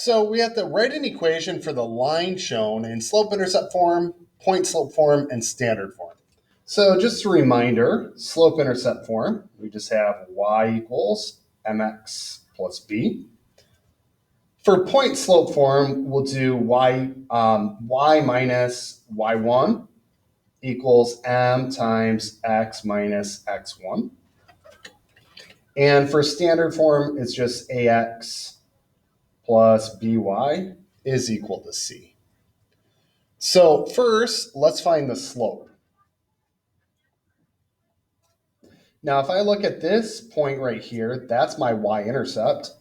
So we have to write an equation for the line shown in slope-intercept form, point-slope form, and standard form. So just a reminder, slope-intercept form, we just have y equals mx plus b. For point-slope form, we'll do y minus y1 equals m times x minus x1. And for standard form, it's just ax plus by is equal to c. So first, let's find the slope. Now, if I look at this point right here, that's my y-intercept.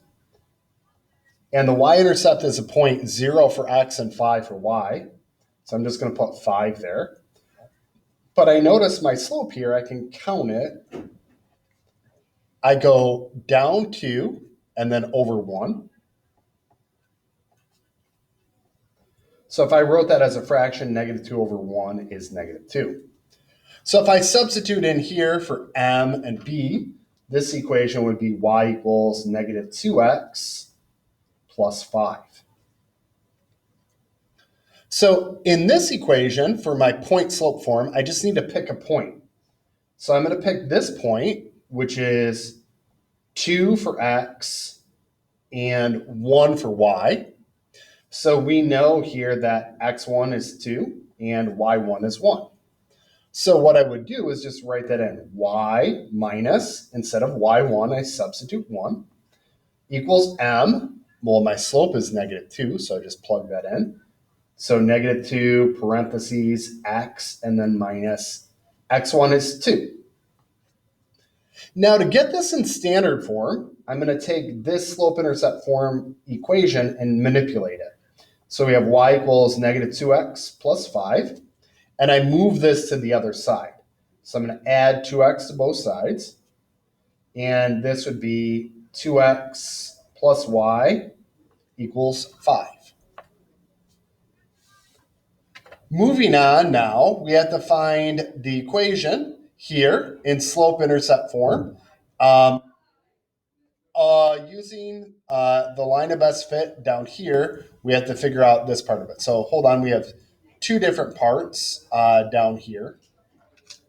And the y-intercept is a point 0 for x and 5 for y. So I'm just going to put 5 there. But I notice my slope here, I can count it. I go down 2 and then over 1. So if I wrote that as a fraction, negative 2 over 1 is negative 2. So if I substitute in here for m and b, this equation would be y equals negative 2x plus 5. So in this equation, for my point-slope form, I just need to pick a point. So I'm going to pick this point, which is 2 for x and 1 for y. So we know here that x1 is 2 and y1 is 1. So what I would do is just write that in. Y minus, instead of y1, I substitute 1, equals m. Well, my slope is negative 2, so I just plug that in. So negative 2, parentheses, x, and then minus x1 is 2. Now to get this in standard form, I'm going to take this slope-intercept form equation and manipulate it. So we have y equals negative 2x plus 5. And I move this to the other side. So I'm going to add 2x to both sides. And this would be 2x plus y equals 5. Moving on now, we have to find the equation here in slope-intercept form. Using the line of best fit down here, we have to figure out this part of it. So hold on, we have two different parts down here.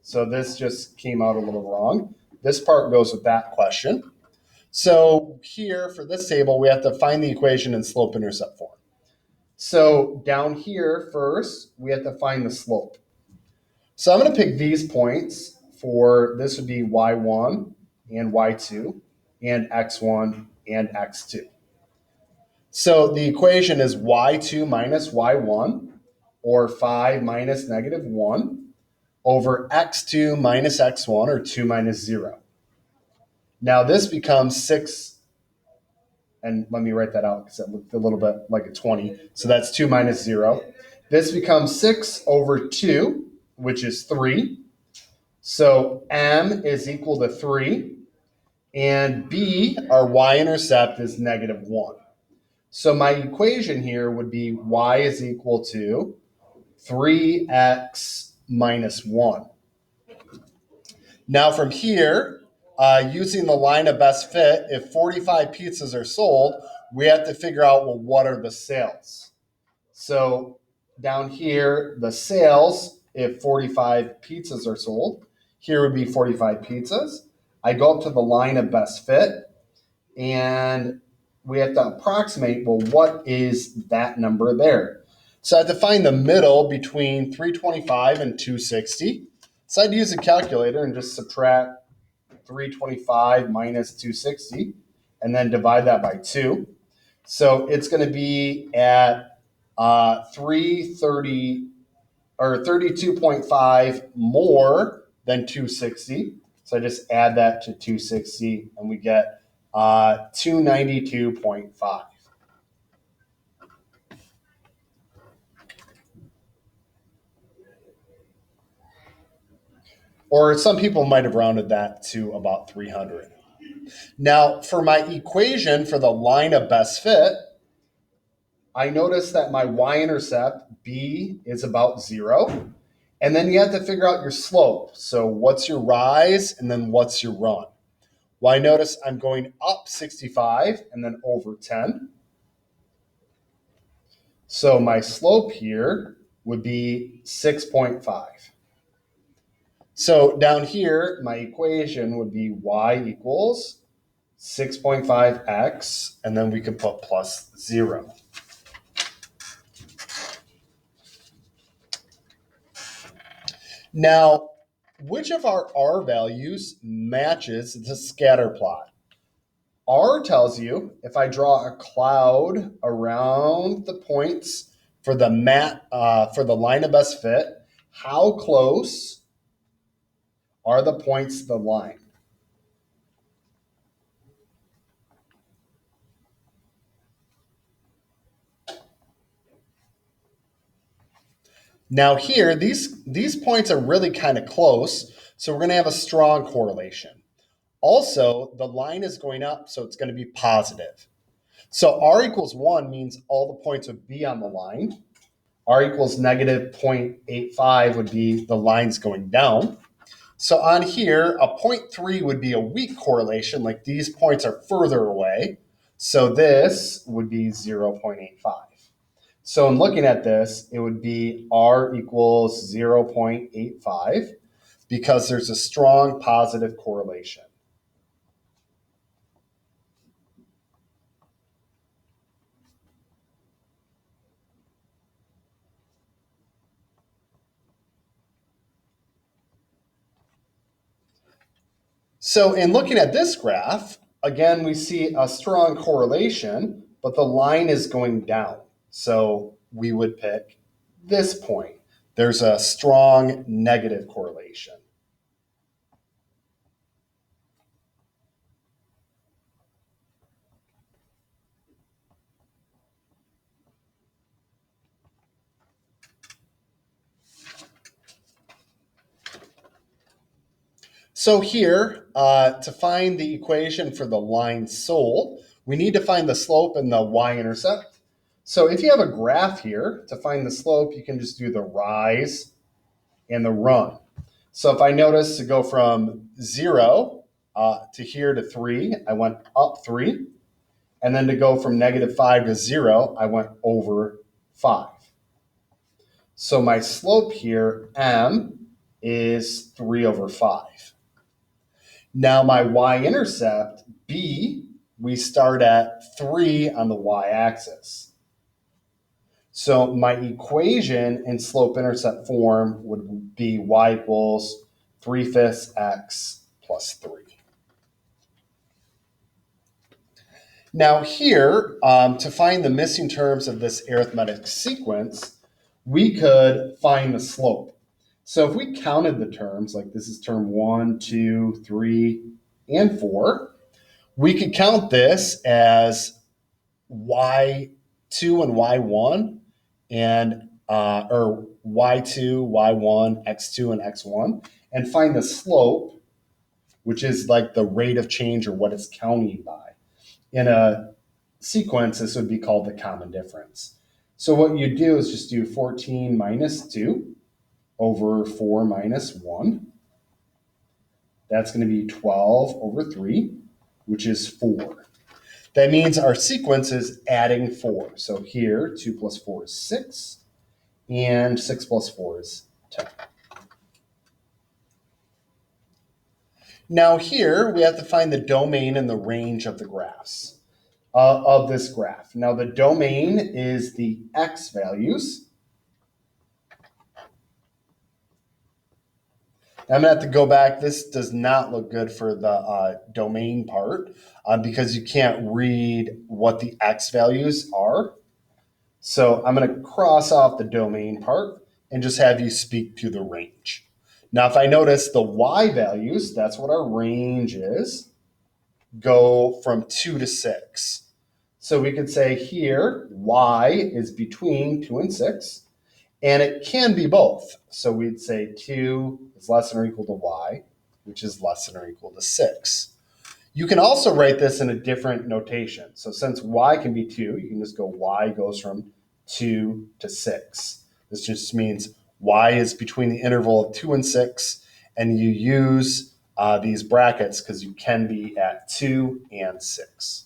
So this just came out a little wrong. This part goes with that question. So here for this table, we have to find the equation in slope-intercept form. So down here first, we have to find the slope. So I'm going to pick these points for, this would be y1 and y2 and x1 and x2. So the equation is y2 minus y1, or 5 minus negative 1, over x2 minus x1, or 2 minus 0. Now this becomes 6, and let me write that out because it looked a little bit like a 20. So that's 2 minus 0. This becomes 6 over 2, which is 3. So m is equal to 3. And b, our y-intercept, is negative 1. So my equation here would be y is equal to 3x minus 1. Now from here, using the line of best fit, if 45 pizzas are sold, we have to figure out, well, what are the sales? So down here, the sales, if 45 pizzas are sold, here would be 45 pizzas. I go up to the line of best fit, and we have to approximate, well, what is that number there? So I have to find the middle between 325 and 260. So I'd use a calculator and just subtract 325 minus 260 and then divide that by 2. So it's going to be at 330 or 32.5 more than 260. So I just add that to 260 and we get 292.5. Or some people might have rounded that to about 300. Now, for my equation for the line of best fit, I notice that my y-intercept, b, is about 0. And then you have to figure out your slope. So what's your rise and then what's your run? Well, I notice I'm going up 65 and then over 10. So my slope here would be 6.5. So down here, my equation would be y equals 6.5x, and then we can put plus 0. Now, which of our R values matches the scatter plot? R tells you if I draw a cloud around the points for the line of best fit, how close are the points to the line? Now here, these points are really kind of close, so we're going to have a strong correlation. Also, the line is going up, so it's going to be positive. So R equals 1 means all the points would be on the line. R equals negative 0.85 would be the lines going down. So on here, a 0.3 would be a weak correlation, like these points are further away. So this would be 0.85. So in looking at this, it would be R equals 0.85 because there's a strong positive correlation. So in looking at this graph, again, we see a strong correlation, but the line is going down. So we would pick this point. There's a strong negative correlation. So here, to find the equation for the line sold, we need to find the slope and the y-intercept. So if you have a graph here, to find the slope, you can just do the rise and the run. So if I notice to go from 0 to here to 3, I went up 3. And then to go from negative 5 to 0, I went over 5. So my slope here, m, is 3 over 5. Now my y-intercept, b, we start at 3 on the y-axis. So my equation in slope-intercept form would be y equals 3/5 x plus 3. Now here, to find the missing terms of this arithmetic sequence, we could find the slope. So if we counted the terms, like this is term 1, 2, 3, and 4, we could count this as y2 and y1, and or y2, y1, x2, and x1, and find the slope, which is like the rate of change or what it's counting by. In a sequence, this would be called the common difference. So what you do is just do 14 minus 2 over 4 minus 1. That's going to be 12 over 3, which is 4. That means our sequence is adding 4. So here, 2 plus 4 is 6, and 6 plus 4 is 10. Now here, we have to find the domain and the range of the graphs. Of this graph. Now the domain is the x values. I'm gonna have to go back. This does not look good for the domain part because you can't read what the x values are. So I'm gonna cross off the domain part and just have you speak to the range. Now if I notice the y values, that's what our range is, go from 2 to 6. So we could say here, y is between 2 and 6, and it can be both. So we'd say 2 is less than or equal to y, which is less than or equal to 6. You can also write this in a different notation. So since y can be 2, you can just go y goes from 2 to 6. This just means y is between the interval of 2 and 6, and you use these brackets because you can be at 2 and 6.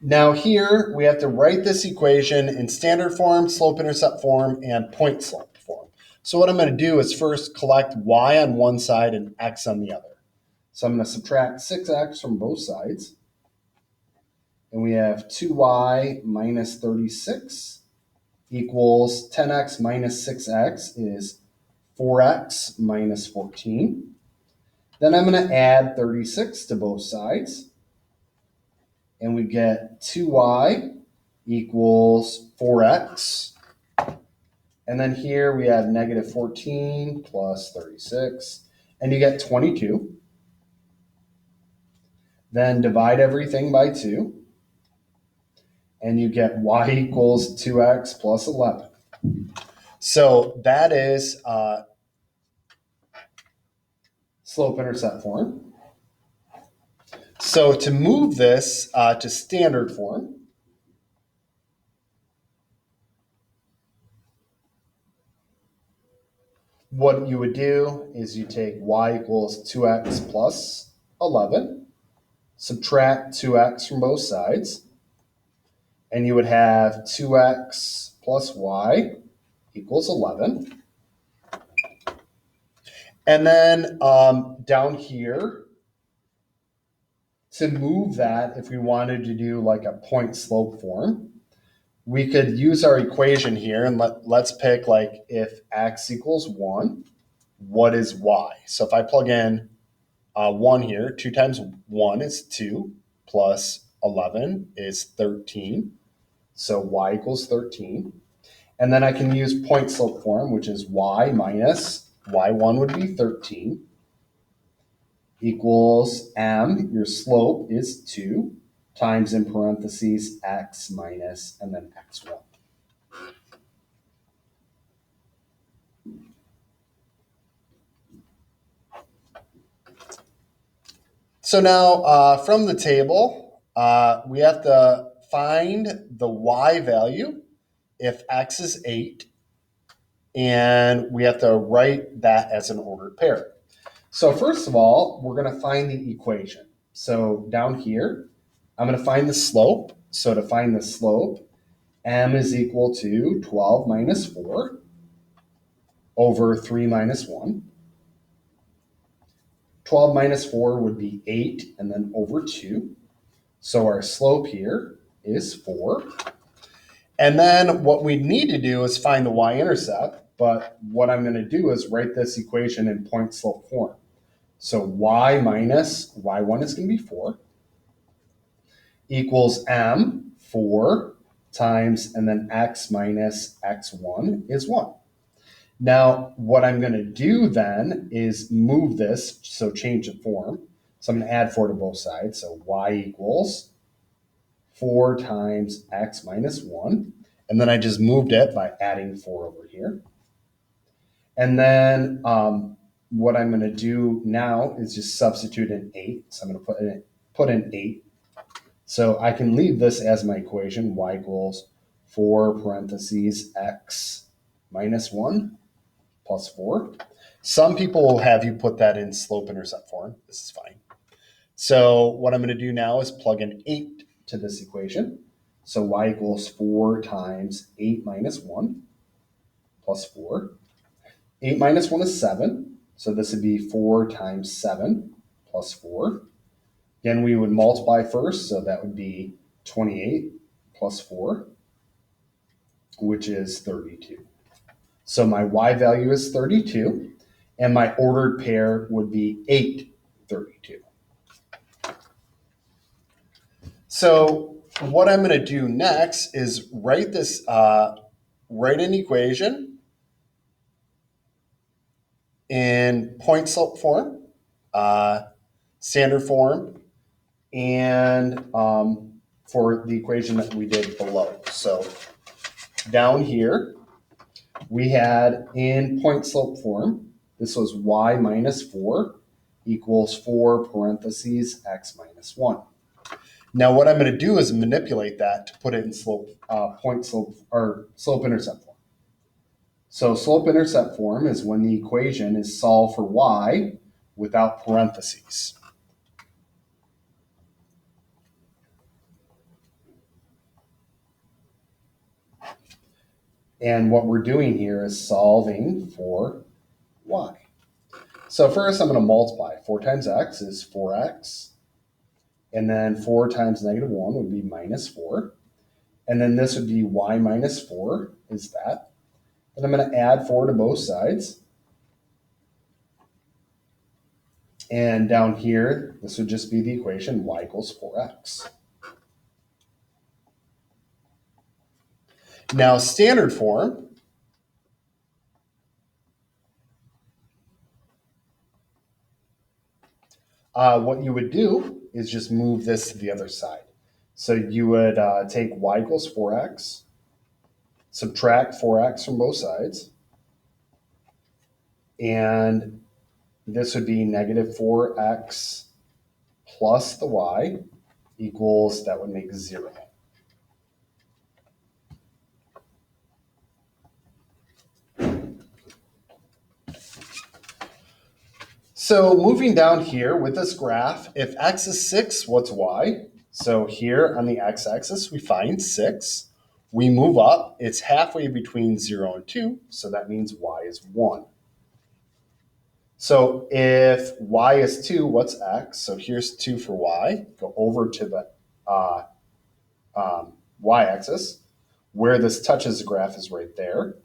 Now here we have to write this equation in standard form, slope-intercept form, and point-slope form. So what I'm going to do is first collect y on one side and x on the other. So I'm going to subtract 6x from both sides. And we have 2y minus 36 equals 10x minus 6x is 4x minus 14. Then I'm going to add 36 to both sides. And we get 2y equals 4x. And then here we have negative 14 plus 36. And you get 22. Then divide everything by 2. And you get y equals 2x plus 11. So that is slope-intercept form. So to move this to standard form, what you would do is you take y equals 2x plus 11, subtract 2x from both sides, and you would have 2x plus y equals 11. And then down here, to move that, if we wanted to do like a point slope form, we could use our equation here and let's pick like if x equals 1, what is y? So if I plug in 1 here, 2 times 1 is 2, plus 11 is 13. So y equals 13. And then I can use point slope form, which is y minus y1 would be 13 equals m, your slope is 2, times in parentheses x minus and then x1. So now from the table, we have to find the y value if x is 8, and we have to write that as an ordered pair. So first of all, we're going to find the equation. So down here, I'm going to find the slope. So to find the slope, m is equal to 12 minus 4 over 3 minus 1. 12 minus 4 would be 8, and then over 2. So our slope here is 4. And then what we need to do is find the y-intercept, but what I'm going to do is write this equation in point slope form. So y minus y1 is going to be 4 equals m, 4 times, and then x minus x1 is 1. Now, what I'm going to do then is move this, so change the form. So I'm going to add 4 to both sides. So y equals 4 times x minus 1. And then I just moved it by adding 4 over here. And then what I'm going to do now is just substitute in 8. So I'm going to put in 8. So I can leave this as my equation, y equals 4 parentheses x minus 1 plus 4. Some people will have you put that in slope-intercept form. This is fine. So what I'm going to do now is plug in 8 to this equation. So y equals 4 times 8 minus 1 plus 4. 8 minus 1 is 7. So this would be 4 times 7 plus 4. Again, we would multiply first. So that would be 28 plus 4, which is 32. So my y value is 32, and my ordered pair would be 8, 32. So what I'm going to do next is write this, write an equation in point slope form, standard form, and for the equation that we did below. So down here, we had in point slope form, this was y minus 4 equals 4 parentheses x minus 1. Now what I'm going to do is manipulate that to put it in point slope or slope-intercept form. So slope-intercept form is when the equation is solved for y without parentheses. And what we're doing here is solving for y. So first I'm going to multiply. 4 times x is 4x. And then 4 times negative 1 would be minus 4. And then this would be y minus 4 is that. Then I'm going to add 4 to both sides. And down here, this would just be the equation y equals 4x. Now, standard form, what you would do is just move this to the other side. So you would take y equals 4x, subtract 4x from both sides, and this would be negative 4x plus the y equals, that would make 0. So moving down here with this graph, if x is 6, what's y? So here on the x-axis, we find 6. We move up. It's halfway between 0 and 2, so that means y is 1. So if y is 2, what's x? So here's 2 for y. Go over to the y-axis. Where this touches the graph is right there.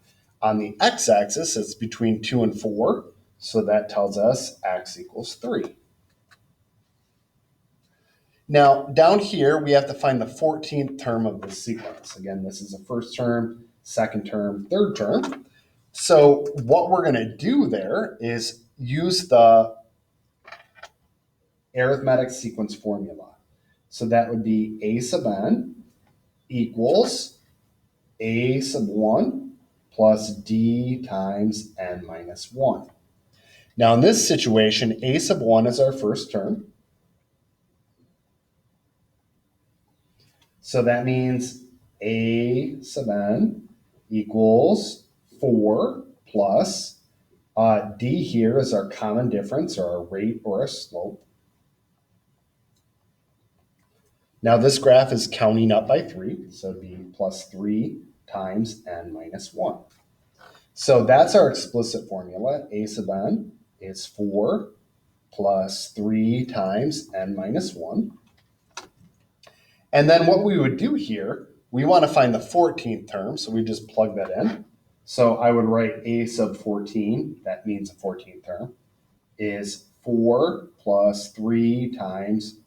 On the x-axis, it's between 2 and 4. So that tells us x equals 3. Now, down here, we have to find the 14th term of the sequence. Again, this is the first term, second term, third term. So what we're going to do there is use the arithmetic sequence formula. So that would be a sub n equals a sub 1 plus d times n minus 1. Now, in this situation, a sub 1 is our first term. So that means a sub n equals 4 plus d here is our common difference, or our rate or our slope. Now, this graph is counting up by 3, so it'd be plus 3 times n minus 1. So that's our explicit formula. A sub n is 4 plus 3 times n minus 1. And then what we would do here, we want to find the 14th term, so we just plug that in. So I would write a sub 14, that means the 14th term, is 4 plus 3 times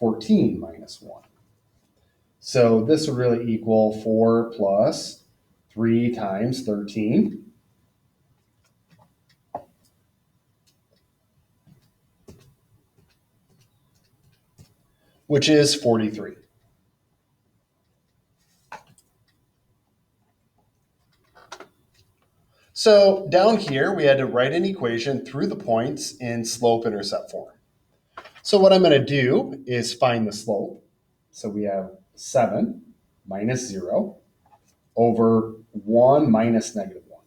14 minus 1. So this would really equal 4 plus 3 times 13. Which is 43. So down here, we had to write an equation through the points in slope-intercept form. So what I'm going to do is find the slope. So we have 7 minus 0 over 1 minus negative 1.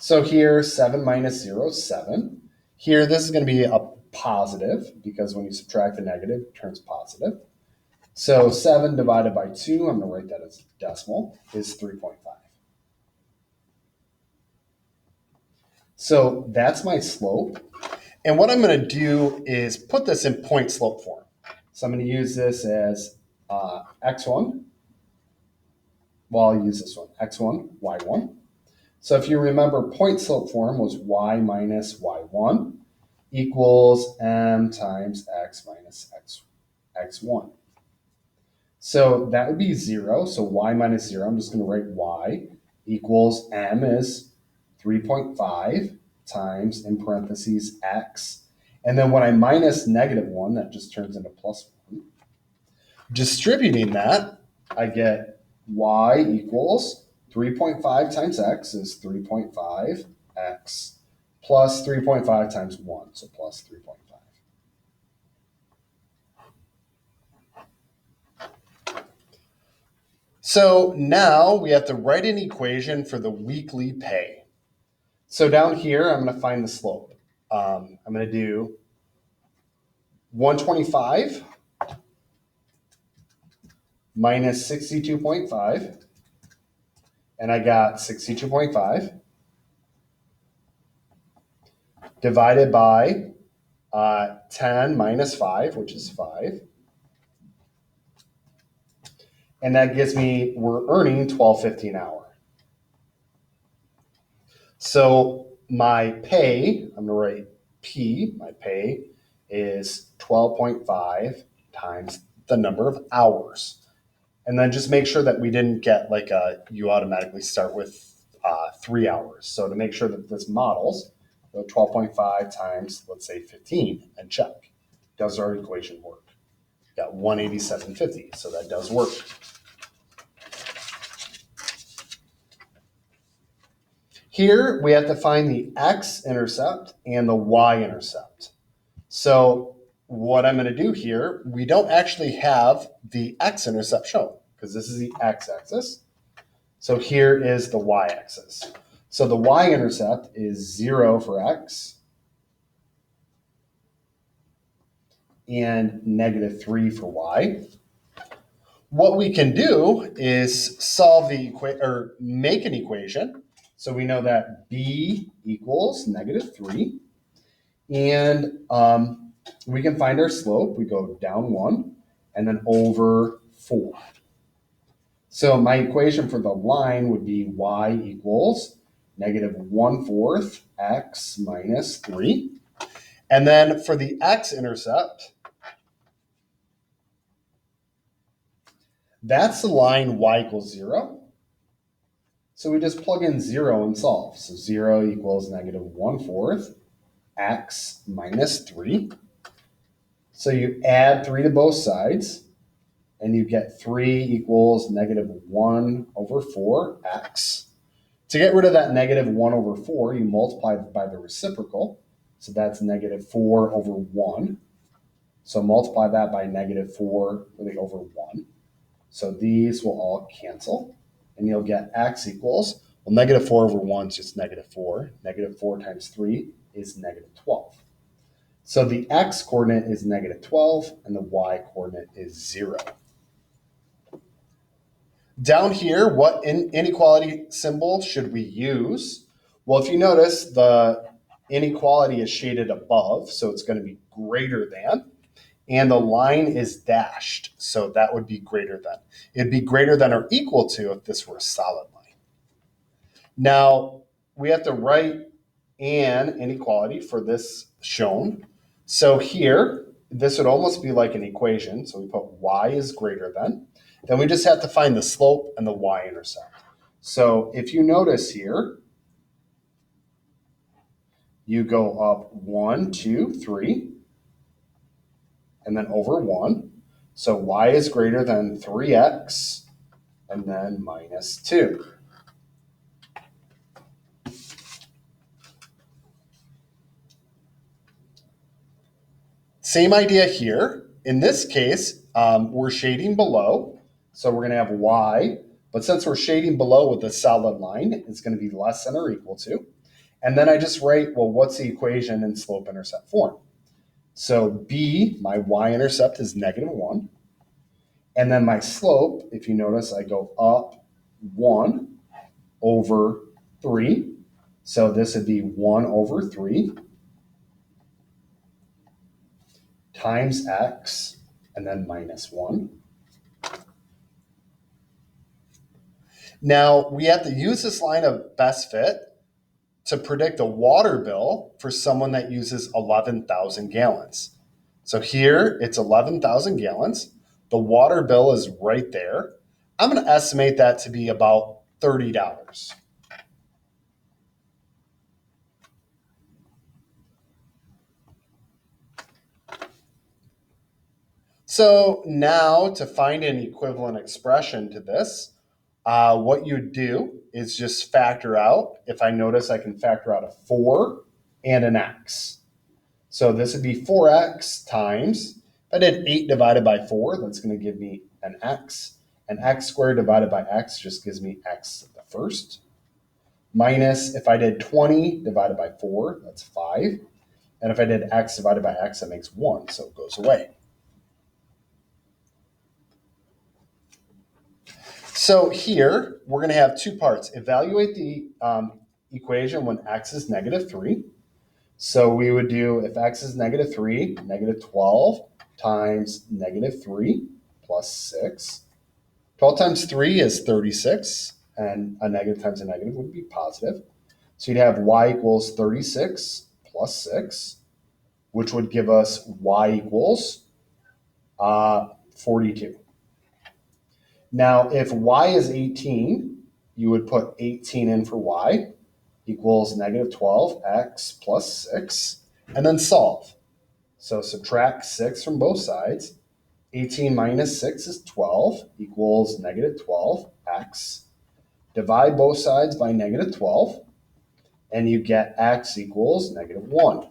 So here, 7 minus 0 is 7. Here, this is going to be a positive, because when you subtract the negative, it turns positive. So 7 divided by 2, I'm going to write that as decimal, is 3.5. So that's my slope. And what I'm going to do is put this in point slope form. So I'm going to use this as x1. Well, I'll use this one, x1, y1. So if you remember, point slope form was y minus y1 equals m times x minus x1. So that would be 0. So y minus 0, I'm just going to write y equals m is 3.5 times, in parentheses, x. And then when I minus negative 1, that just turns into plus 1. Distributing that, I get y equals 3.5 times x is 3.5 x plus 3.5 times 1, so plus 3.5. So now we have to write an equation for the weekly pay. So down here, I'm going to find the slope. I'm going to do 125 minus 62.5, and I got 62.5 divided by 10 minus 5, which is 5. And that gives me, we're earning $12.50 an hour. So my pay, I'm going to write P, my pay is 12.5 times the number of hours. And then just make sure that we didn't get like you automatically start with 3 hours. So to make sure that this models, 12.5 times, let's say 15, and check. Does our equation work? Got 187.50, so that does work. Here we have to find the X-intercept and the Y-intercept. So what I'm going to do here, we don't actually have the X-intercept shown because this is the X-axis. So here is the Y-axis. So the Y-intercept is 0 for X and -3 for Y. What we can do is solve the or make an equation. So we know that B equals -3, and we can find our slope. We go down 1 and then over 4. So my equation for the line would be y equals -1/4 x minus 3. And then for the x-intercept, that's the line y equals 0. So we just plug in 0 and solve. So 0 equals -1/4 x minus 3. So you add 3 to both sides, and you get 3 equals -1/4 x. To get rid of that -1/4, you multiply by the reciprocal. So that's -4/1. So multiply that by -4 really over 1. So these will all cancel, and you'll get x equals, well, -4/1 is just -4. -4 times 3 is -12. So the x coordinate is -12, and the y coordinate is 0. Down here, what inequality symbol should we use? Well, if you notice, the inequality is shaded above, so it's going to be greater than, and the line is dashed, so that would be greater than. It'd be greater than or equal to if this were a solid line. Now, we have to write an inequality for this shown. So here, this would almost be like an equation, so we put y is greater than. Then we just have to find the slope and the y-intercept. So if you notice here, you go up 1, 2, 3, and then over 1. So y is greater than 3x, and then minus 2. Same idea here. In this case, we're shading below. So we're going to have y, but since we're shading below with a solid line, it's going to be less than or equal to. And then I just write, well, what's the equation in slope-intercept form? So b, my y-intercept is -1. And then my slope, if you notice, I go up 1 over 3. So this would be 1 over 3 times x, and then minus 1. Now, we have to use this line of best fit to predict a water bill for someone that uses 11,000 gallons. So here, it's 11,000 gallons. The water bill is right there. I'm going to estimate that to be about $30. So now to find an equivalent expression to this, what you do is just factor out. If I notice, I can factor out a 4 and an x. So this would be 4x times, if I did 8 divided by 4, that's going to give me an x. And x squared divided by x just gives me x to the first. Minus, if I did 20 divided by 4, that's 5. And if I did x divided by x, that makes 1, so it goes away. So here, we're going to have two parts. Evaluate the equation when x is negative 3. So we would do, if x is negative 3, negative 12 times negative 3 plus 6. 12 times 3 is 36, and a negative times a negative would be positive. So you'd have y equals 36 plus 6, which would give us y equals 42. Now, if y is 18, you would put 18 in for y equals negative 12x plus 6, and then solve. So subtract 6 from both sides. 18 minus 6 is 12 equals negative 12x. Divide both sides by negative 12, and you get x equals negative 1.